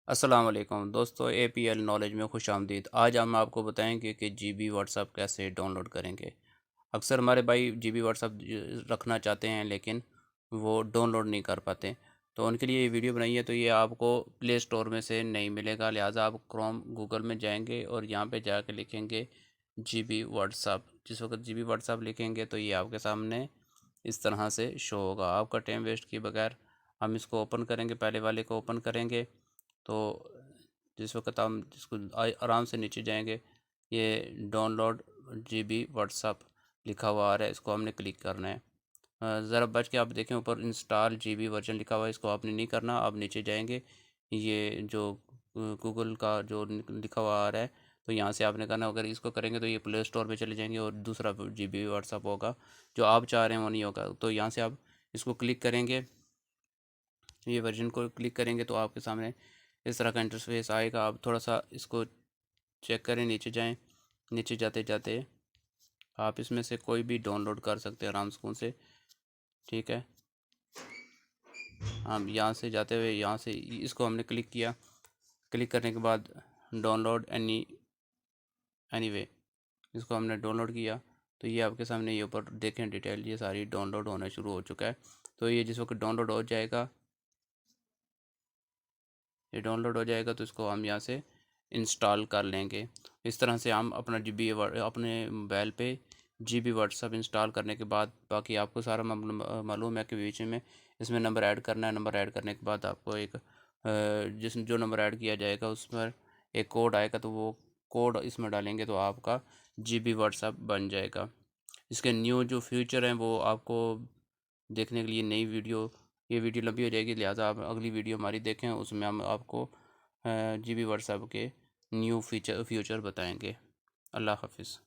अस्सलाम वालेकुम दोस्तों, एपीएल नॉलेज में खुश आमदीद। आज हम आपको बताएंगे कि जीबी व्हाट्सअप कैसे डाउनलोड करेंगे। अक्सर हमारे भाई जीबी व्हाट्सअप रखना चाहते हैं लेकिन वो डाउनलोड नहीं कर पाते, तो उनके लिए ये वीडियो बनाई है। तो ये आपको प्ले स्टोर में से नहीं मिलेगा, लिहाजा आप क्रोम गूगल में जाएंगे और यहाँ पे जाके लिखेंगे जीबी व्हाट्सअप। जिस वक्त जीबी व्हाट्सअप लिखेंगे तो ये आपके सामने इस तरह से शो होगा। आपका टाइम वेस्ट किए बगैर हम इसको ओपन करेंगे, पहले वाले को ओपन करेंगे। तो जिस वक्त हम जिसको आराम से नीचे जाएंगे, ये डाउनलोड जीबी व्हाट्सअप लिखा हुआ आ रहा है, इसको हमने क्लिक करना है। ज़रा बच के आप देखें, ऊपर इंस्टॉल जीबी वर्जन लिखा हुआ है, इसको आपने नहीं करना। आप नीचे जाएंगे, ये जो गूगल का जो लिखा हुआ आ रहा है, तो यहाँ से आपने करना। अगर इसको करेंगे तो ये प्ले स्टोर पे चले जाएंगे और दूसरा जीबी व्हाट्सअप होगा, जो आप चाह रहे हैं वो नहीं होगा। तो यहाँ से आप इसको क्लिक करेंगे, ये वर्जन को क्लिक करेंगे तो आपके सामने इस तरह का इंटरफेस आएगा। आप थोड़ा सा इसको चेक करें, नीचे जाएं। नीचे जाते जाते आप इसमें से कोई भी डाउनलोड कर सकते हैं आराम सुकून से, ठीक है। हम यहाँ से जाते हुए यहाँ से इसको हमने क्लिक किया। क्लिक करने के बाद डाउनलोड एनीवे, इसको हमने डाउनलोड किया तो ये आपके सामने, ये ऊपर देखें डिटेल, ये सारी डाउनलोड होना शुरू हो चुका है। तो ये जिस वक्त डाउनलोड हो जाएगा, ये डाउनलोड हो जाएगा तो इसको हम यहाँ से इंस्टॉल कर लेंगे। इस तरह से हम अपना अपने मोबाइल पे जीबी व्हाट्सअप इंस्टॉल करने के बाद बाकी आपको सारा मालूम है कि बीच में इसमें नंबर ऐड करना है। नंबर ऐड करने के बाद आपको एक जिस जो नंबर ऐड किया जाएगा उस पर एक कोड आएगा, तो वो कोड इसमें डालेंगे तो आपका जीबी व्हाट्सअप बन जाएगा। इसके न्यू जो फीचर हैं वो आपको देखने के लिए नई वीडियो, ये वीडियो लंबी हो जाएगी, लिहाजा आप अगली वीडियो हमारी देखें, उसमें हम आपको जीबी व्हाट्सएप के न्यू फ्यूचर बताएंगे। अल्लाह हाफिज़।